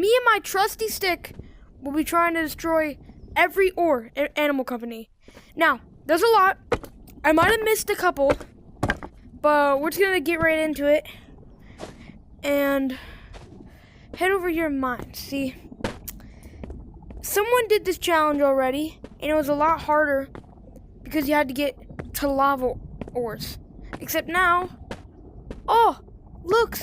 Me and my trusty stick will be trying to destroy every ore at Animal Company. Now, there's a lot. I might have missed a couple, but we're just gonna get right into it and head over here in mine. See, someone did this challenge already, and it was a lot harder because you had to get to lava ores. Except now, oh, look.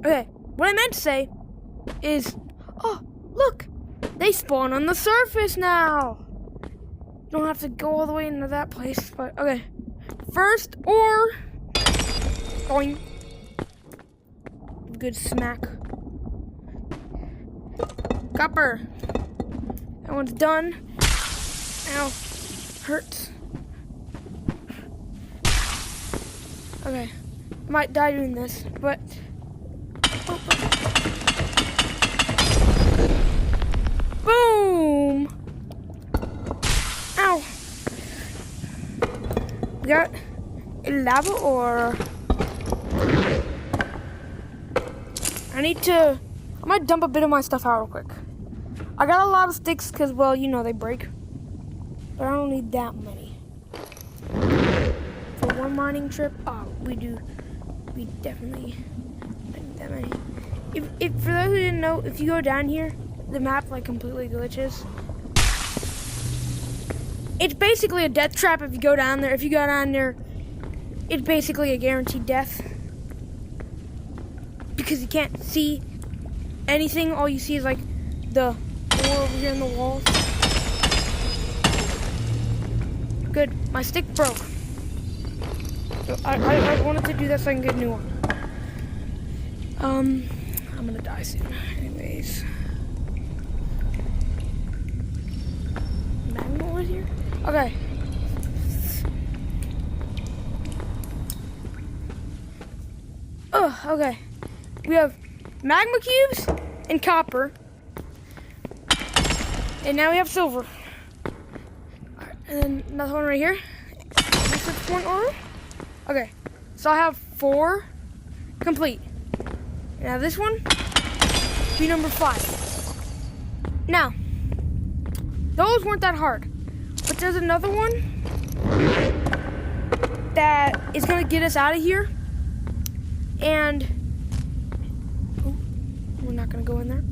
Okay, what I meant to say is, oh, look, they spawn on the surface now. You don't have to go all the way into that place, but okay. First ore, going, good smack. Copper, that one's done. Ow, hurts. Okay, I might die doing this, but. Boom! Ow! We got a lava ore. I might dump a bit of my stuff out real quick. I got a lot of sticks because, well, you know, they break. But I don't need that many. For one mining trip, we definitely don't need that many. If for those who didn't know, if you go down here, the map like completely glitches. It's basically a death trap if you go down there. If you go down there, it's basically a guaranteed death. Because you can't see anything. All you see is like the ore over here in the walls. Good. My stick broke. So I wanted to do that so I can get a new one. I'm gonna die soon. Anyways. Magma over here? Okay. Oh, okay. We have magma cubes and copper. And now we have silver. Alright, and then another one right here. This one ore. Okay. So I have 4 complete. Now this one, be number 5. Now, those weren't that hard, but there's another one that is gonna get us out of here, and we're not gonna go in there.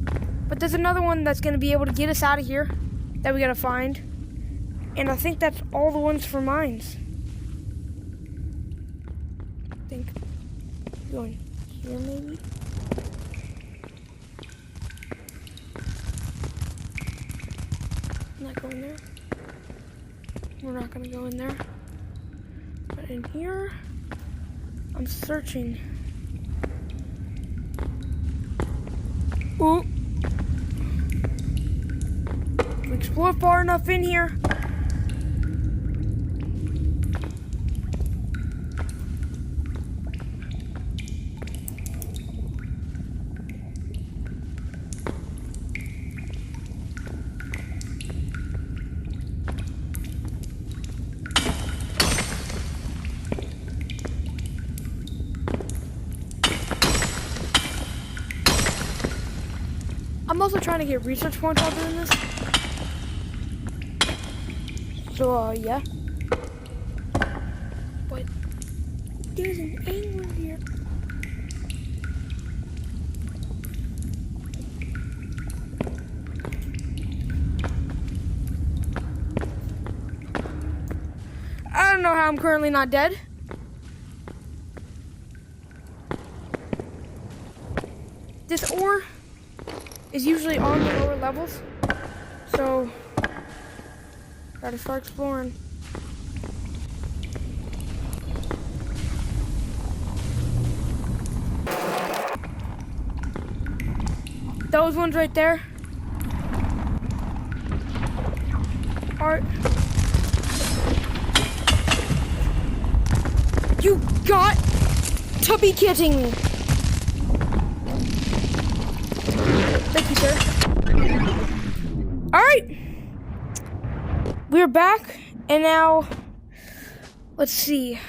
But there's another one that's gonna be able to get us out of here that we gotta find, and I think that's all the ones for mines. I think going here maybe. Not going there. We're not gonna go in there. But in here, I'm searching. Ooh. If we explore far enough in here. I'm also trying to get research points while doing this. So, yeah. But there's an angler here. I don't know how I'm currently not dead. This ore is usually on the lower levels, so gotta start exploring. Those ones right there are. You got to be kidding me! Thank you, sir. Alright! We're back, and now, let's see.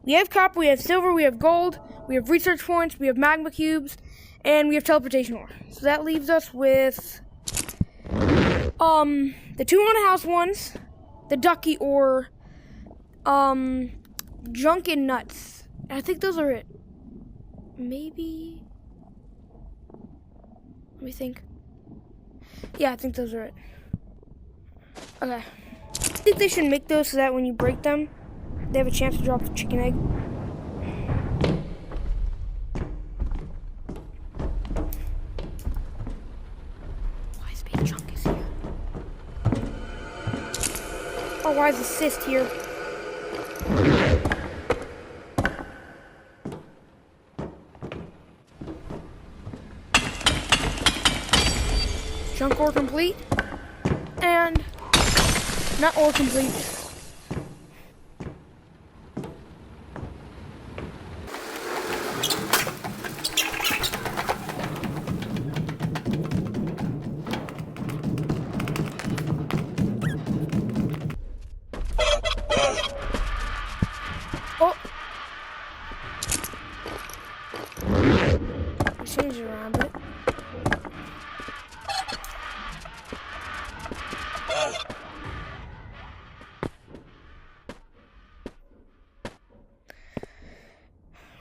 We have copper, we have silver, we have gold, we have research points, we have magma cubes, and we have teleportation ore. So that leaves us with the 2 haunted house ones, the ducky ore, junk and nuts. I think those are it. Maybe. Let me think. Yeah, I think those are it. Okay. I think they should make those so that when you break them, they have a chance to drop the chicken egg. Why is Big Chunk is here? Oh, why is Assist here? Junk ore complete. And nut ore complete. Oh. Change it around a bit.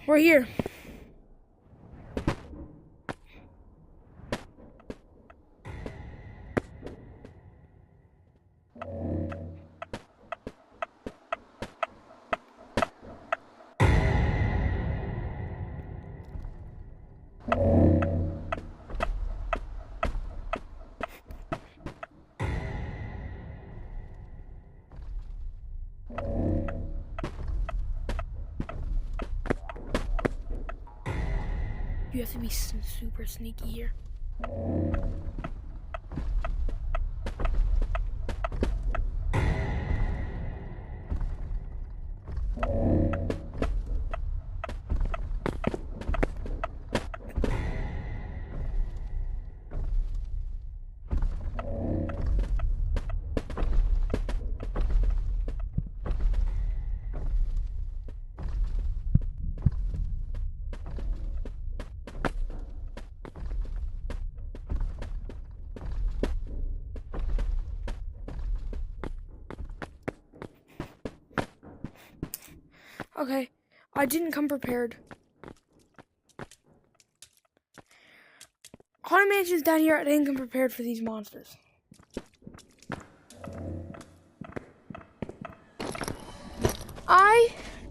We're here. You have to be super sneaky here. Okay, I didn't come prepared. Haunted Mansion's down here. I didn't come prepared for these monsters.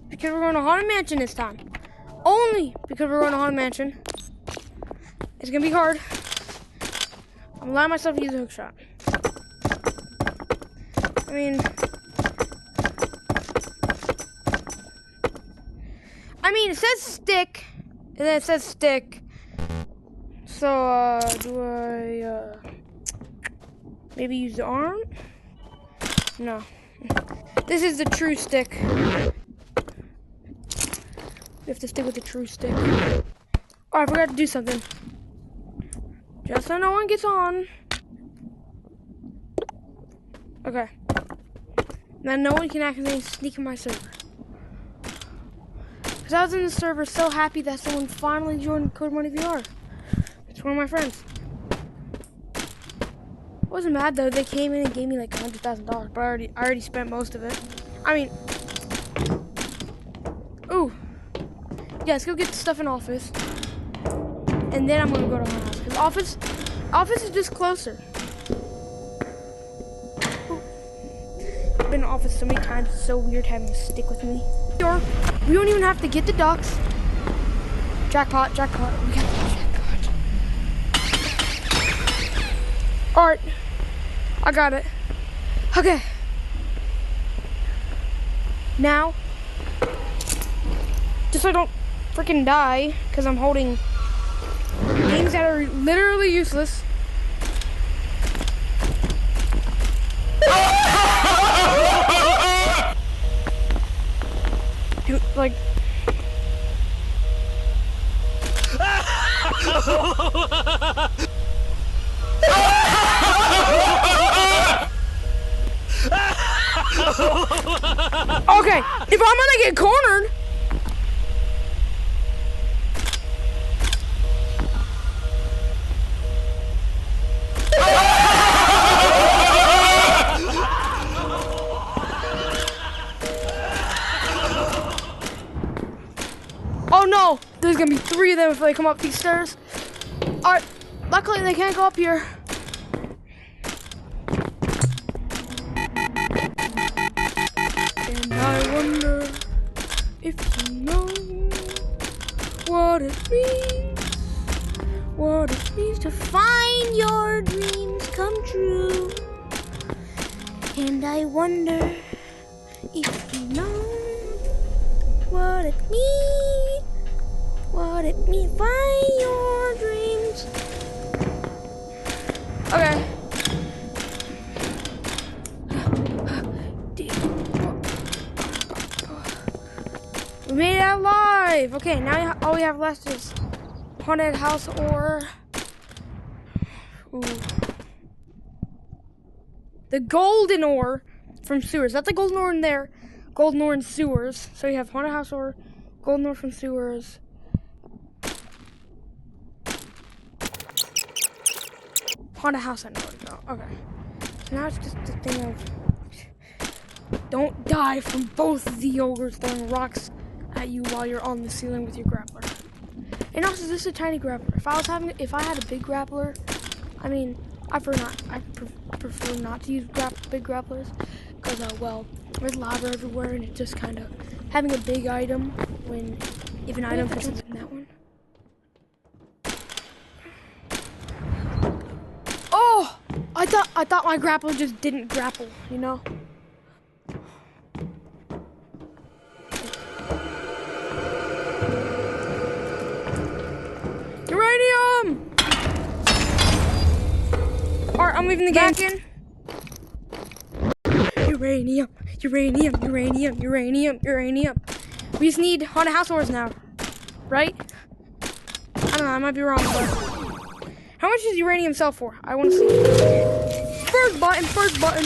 Because we're going to Haunted Mansion this time. Only because we're going to Haunted Mansion. It's gonna be hard. I'm allowing myself to use a hook shot. I mean, it says stick, and then it says stick. So, do I, maybe use the arm? No. This is the true stick. We have to stick with the true stick. Oh, I forgot to do something. Just so no one gets on. Okay. Now no one can accidentally sneak in my server. Because I was in the server so happy that someone finally joined Code Money VR. It's one of my friends. I wasn't mad though. They came in and gave me like $100,000, but I already spent most of it. I mean, ooh, yeah. Let's go get the stuff in office, and then I'm gonna go to my house. Cause office is just closer. Ooh. I've been in office so many times. It's so weird having a stick with me. Or we don't even have to get the ducks. Jackpot, jackpot. We got the jackpot. All right, I got it. Okay. Now, just so I don't freaking die, because I'm holding things that are literally useless. Dude, like... Okay, if I'm gonna get cornered, Oh no! There's gonna be 3 of them if they come up these stairs. Alright, luckily they can't go up here. And I wonder if you know what it means to find your dreams come true. And I wonder if you know what it means, find your dreams. Okay. We made it out alive. Okay, now all we have left is haunted house or the golden ore from sewers. That's the golden ore in there. Golden ore in sewers. So you have haunted house or golden ore from sewers. Haunted house, I know where to go. Okay. So now it's just the thing of don't die from both of the ogres throwing rocks at you while you're on the ceiling with your grappler. And also, this is a tiny grappler. If I had a big grappler, I mean, I prefer not to use big grapplers because, well, there's lava everywhere, and it's just kind of having a big item if an item fits in that one. Oh, I thought my grappler just didn't grapple, you know. Uranium! Alright, I'm leaving the game. Uranium, uranium, uranium, uranium, uranium. We just need haunted house ores now, right? I don't know, I might be wrong, but how much does uranium sell for? I want to see. First button, first button.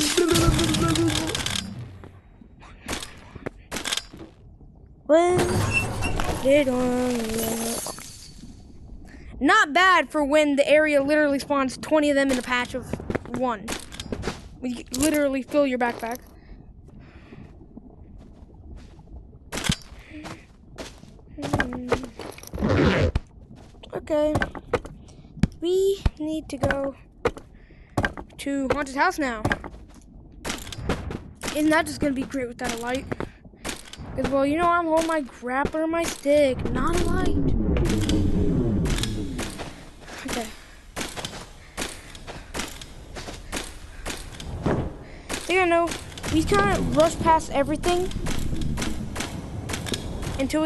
Not bad for when the area literally spawns 20 of them in a patch of 1. You literally fill your backpack. Okay. We need to go to haunted house now. Isn't that just gonna be great without a light? Because, well, you know, I'm holding my grappler and my stick, not a light. Okay. You know, we kind of rush past everything until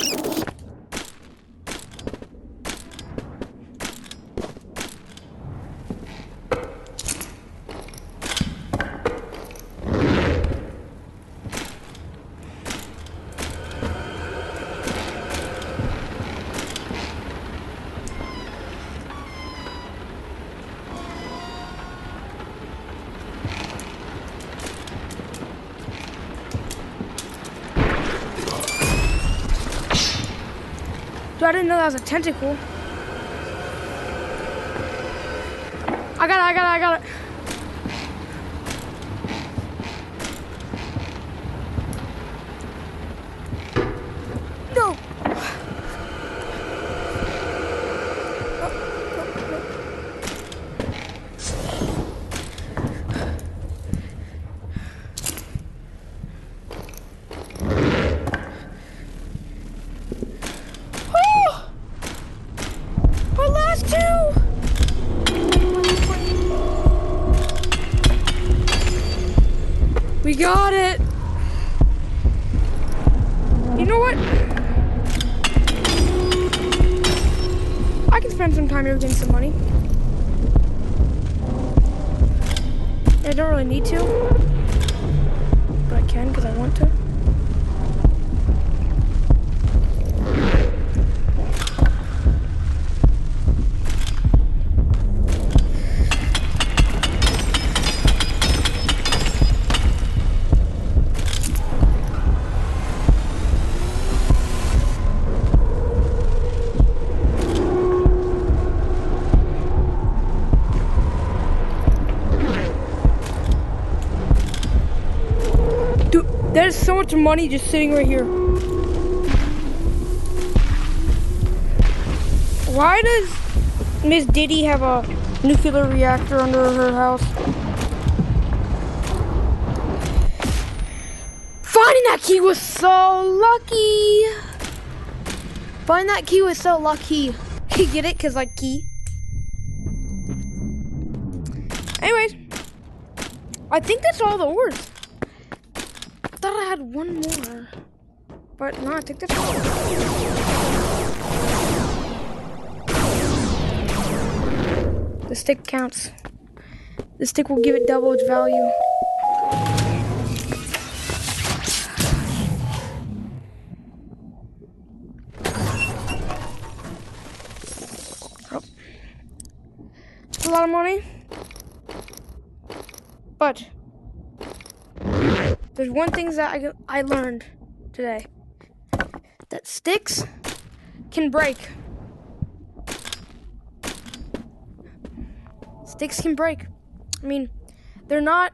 I didn't know that was a tentacle. I got it. No. We got it. You know what? I can spend some time here getting some money. I don't really need to, but I can because I want to. There's so much money just sitting right here. Why does Miss Diddy have a nuclear reactor under her house? Finding that key was so lucky. Finding that key was so lucky. You get it? Cause like key. Anyways, I think that's all the ores. I thought I had one more, but no, I think that's all. The stick counts. The stick will give it double its value. Oh. It's a lot of money. But there's one thing that I learned today. That sticks can break. Sticks can break. I mean, they're not